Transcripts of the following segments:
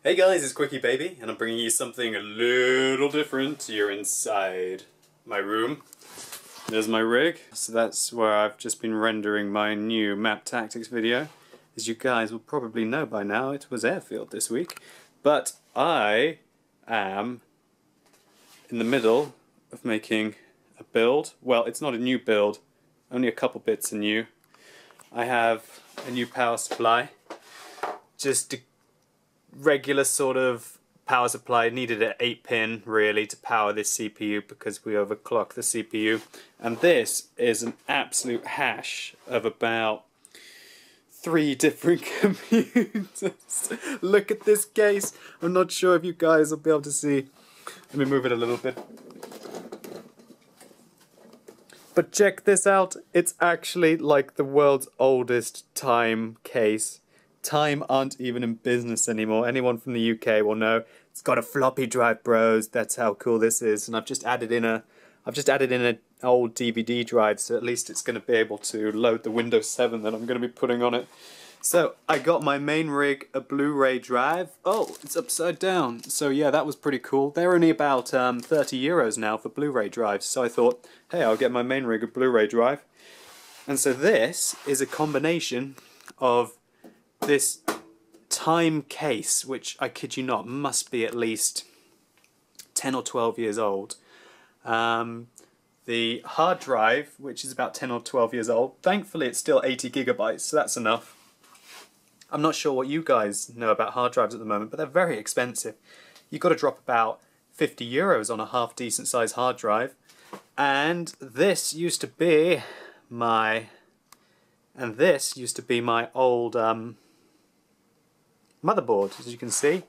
Hey guys, it's QuickyBaby, and I'm bringing you something a little different. You're inside my room. There's my rig. So that's where I've just been rendering my new map tactics video. As you guys will probably know by now, it was airfield this week. But I am in the middle of making a build. Well, it's not a new build, only a couple bits are new. I have a new power supply. Just a regular sort of power supply. Needed an 8-pin really to power this CPU because we overclocked the CPU. And this is an absolute hash of about 3 different computers. Look at this case. I'm not sure if you guys will be able to see. Let me move it a little bit. But check this out. It's actually like the world's oldest time case. Time aren't even in business anymore. Anyone from the UK will know. It's got a floppy drive, bros. That's how cool this is. And I've just added in an old DVD drive, so at least it's going to be able to load the Windows 7 that I'm going to be putting on it. So I got my main rig a Blu-ray drive. Oh, it's upside down. So yeah, that was pretty cool. They're only about 30 euros now for Blu-ray drives. So I thought, hey, I'll get my main rig a Blu-ray drive. And so this is a combination of this time case, which I kid you not must be at least 10 or 12 years old. The hard drive, which is about 10 or 12 years old, thankfully it's still 80 gigabytes, so that's enough. I'm not sure what you guys know about hard drives at the moment, but they're very expensive. You've got to drop about 50 euros on a half decent sized hard drive. And this used to be my old motherboard, as you can see.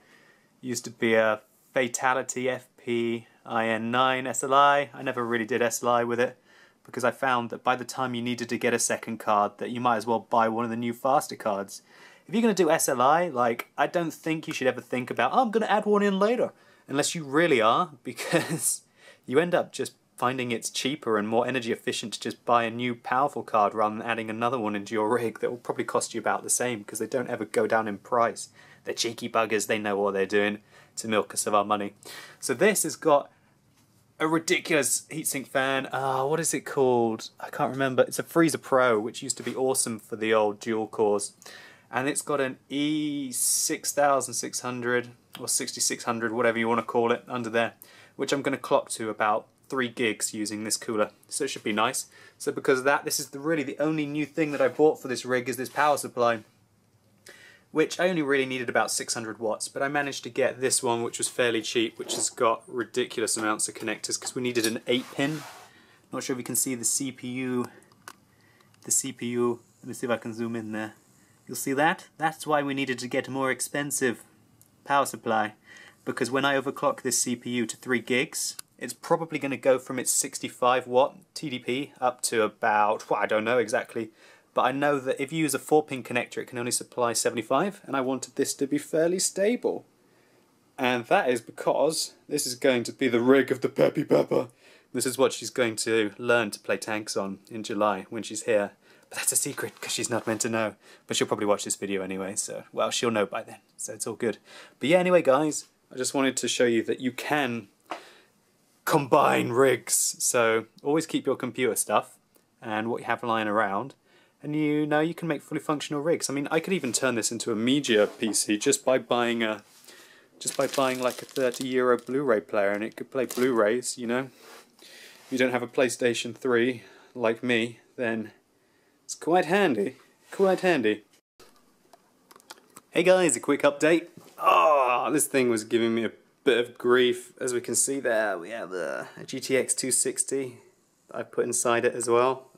Used to be a Fatality FP IN9 SLI. I never really did SLI with it because I found that by the time you needed to get a second card that you might as well buy one of the new faster cards. If you're going to do SLI, like, I don't think you should ever think about, oh, I'm going to add one in later, unless you really are, because you end up just finding it's cheaper and more energy efficient to just buy a new powerful card rather than adding another one into your rig that will probably cost you about the same because they don't ever go down in price. They're cheeky buggers, they know what they're doing to milk us of our money. So this has got a ridiculous heatsink fan. What is it called? I can't remember. It's a Freezer Pro, which used to be awesome for the old dual cores. And it's got an E6600 or 6600, whatever you want to call it, under there, which I'm going to clock to about 3 gigs using this cooler, so it should be nice. So because of that, this is really the only new thing that I bought for this rig is this power supply, which I only really needed about 600 watts, but I managed to get this one, which was fairly cheap, which has got ridiculous amounts of connectors because we needed an 8-pin. Not sure if you can see the CPU. Let me see if I can zoom in there. You'll see that? That's why we needed to get a more expensive power supply, because when I overclock this CPU to 3 gigs, it's probably going to go from its 65 watt TDP up to about, well, I don't know exactly, but I know that if you use a 4-pin connector it can only supply 75, and I wanted this to be fairly stable. And that is because this is going to be the rig of the Peppy Pepper. This is what she's going to learn to play tanks on in July when she's here. But that's a secret because she's not meant to know. But she'll probably watch this video anyway, so, well, she'll know by then, so it's all good. But yeah, anyway guys, I just wanted to show you that you can combine rigs. So always keep your computer stuff and what you have lying around, and you know you can make fully functional rigs. I mean, I could even turn this into a media PC just by buying like a 30 euro Blu-ray player, and it could play Blu-rays, you know. If you don't have a PlayStation 3 like me, then it's quite handy. Quite handy. Hey guys, a quick update. Oh, this thing was giving me a bit of grief. As we can see there, we have a GTX 260 I put inside it as well.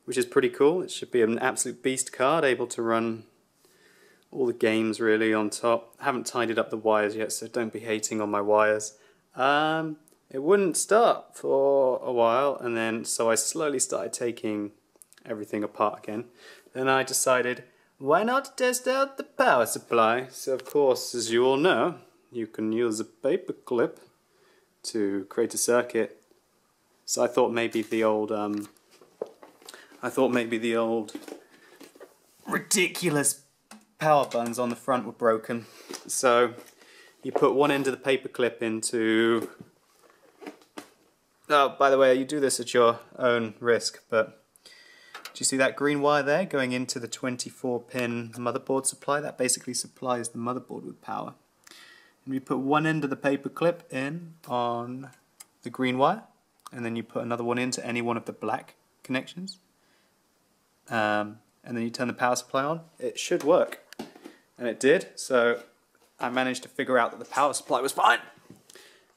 Which is pretty cool. It should be an absolute beast card, able to run all the games really on top. I haven't tidied up the wires yet, so don't be hating on my wires. It wouldn't start for a while, and then so I slowly started taking everything apart again. Then I decided, why not test out the power supply? So of course, as you all know, you can use a paper clip to create a circuit. So I thought maybe the old ridiculous power buttons on the front were broken. So you put one end of the paper clip into... Oh, by the way, you do this at your own risk, but do you see that green wire there going into the 24-pin motherboard supply? That basically supplies the motherboard with power. And you put one end of the paper clip in on the green wire, and then you put another one into any one of the black connections. And then you turn the power supply on. It should work. And it did, so I managed to figure out that the power supply was fine.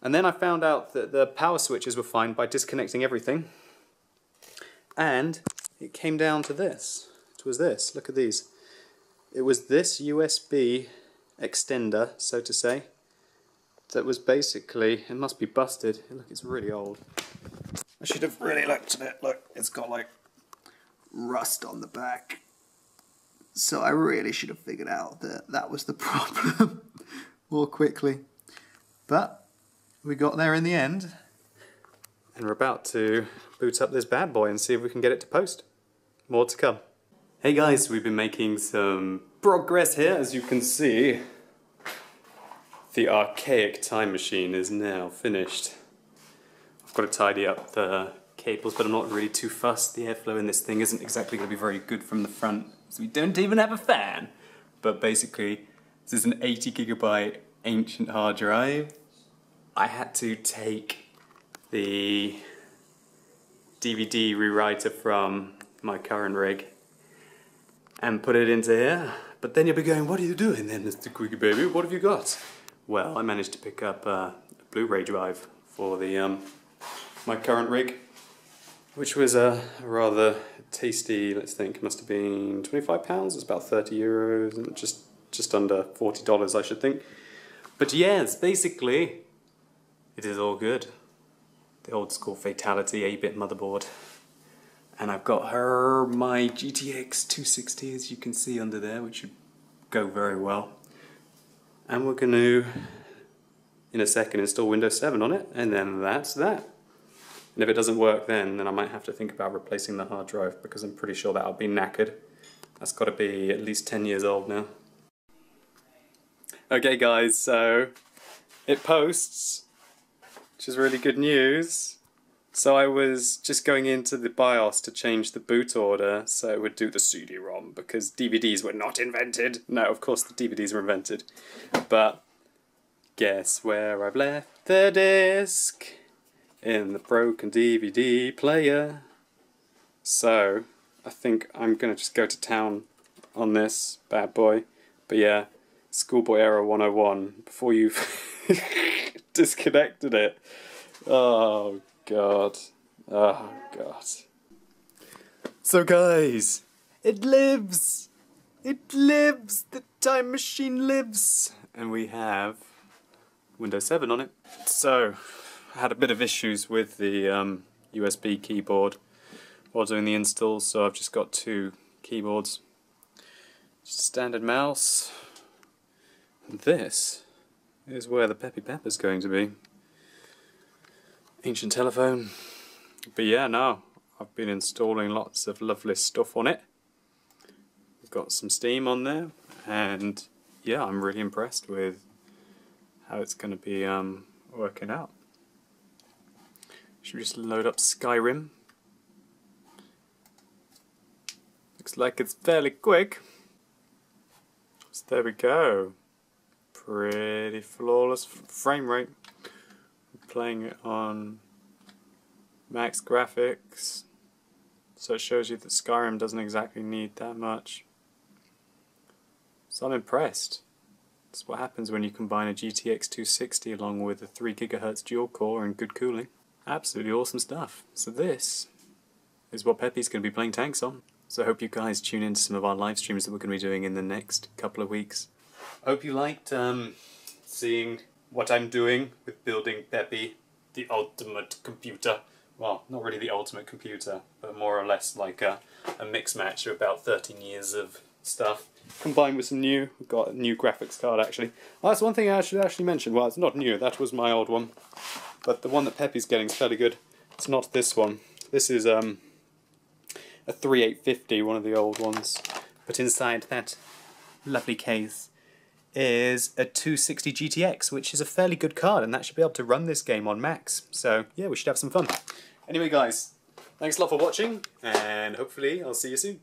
And then I found out that the power switches were fine by disconnecting everything. And it came down to this. It was this. Look at these. It was this USB extender, so to say, that was basically, it must be busted. Look, it's really old. I should have really looked at it. Look, it's got like rust on the back. So I really should have figured out that that was the problem more quickly. But we got there in the end. And we're about to boot up this bad boy and see if we can get it to post. More to come. Hey guys, we've been making some progress here. As you can see, the archaic time machine is now finished. I've got to tidy up the cables, but I'm not really too fussed. The airflow in this thing isn't exactly going to be very good from the front, so we don't even have a fan. But basically, this is an 80 gigabyte ancient hard drive. I had to take the DVD rewriter from my current rig and put it into here. But then you'll be going, what are you doing then, Mr. QuickyBaby? What have you got? Well, I managed to pick up a Blu-ray drive for the my current rig, which was a rather tasty, let's think, must have been £25, it's about 30 euros, and just under $40 I should think. But yes, basically, it is all good. The old school fatality 8-bit motherboard. And I've got my GTX 260, as you can see under there, which should go very well. And we're going to, in a second, install Windows 7 on it, and then that's that. And if it doesn't work then I might have to think about replacing the hard drive, because I'm pretty sure that'll be knackered. That's got to be at least 10 years old now. Okay guys, so it posts, which is really good news. So I was just going into the BIOS to change the boot order so it would do the CD-ROM, because DVDs were not invented. No, of course the DVDs were invented. But guess where I've left the disc? In the broken DVD player. So I think I'm going to just go to town on this bad boy. But yeah, Schoolboy Error 101, before you've disconnected it. Oh God. Oh God. So guys, it lives! It lives! The time machine lives! And we have Windows 7 on it. So, I had a bit of issues with the USB keyboard while doing the install, so I've just got two keyboards. Just a standard mouse. And this is where the Peppy Pepper's going to be. Ancient telephone. But yeah, no, I've been installing lots of lovely stuff on it. We've got some Steam on there, and yeah, I'm really impressed with how it's going to be working out. Should we just load up Skyrim? Looks like it's fairly quick. So there we go. Pretty flawless frame rate. I'm playing it on max graphics, so it shows you that Skyrim doesn't exactly need that much. So I'm impressed. That's what happens when you combine a GTX 260 along with a 3 GHz dual core and good cooling. Absolutely awesome stuff. So this is what Peppy's going to be playing tanks on. So I hope you guys tune in to some of our live streams that we're going to be doing in the next couple of weeks. I hope you liked seeing what I'm doing with building Peppy, the ultimate computer. Well, not really the ultimate computer, but more or less like a mix match of about 13 years of stuff, combined with some new. We've got a new graphics card actually. Oh, that's one thing I should actually mention. Well, it's not new, that was my old one. But the one that Peppy's getting is fairly good. It's not this one. This is a 3850, one of the old ones. But inside that lovely case is a 260 GTX, which is a fairly good card, and that should be able to run this game on max. So yeah, we should have some fun. Anyway guys, thanks a lot for watching, and hopefully I'll see you soon.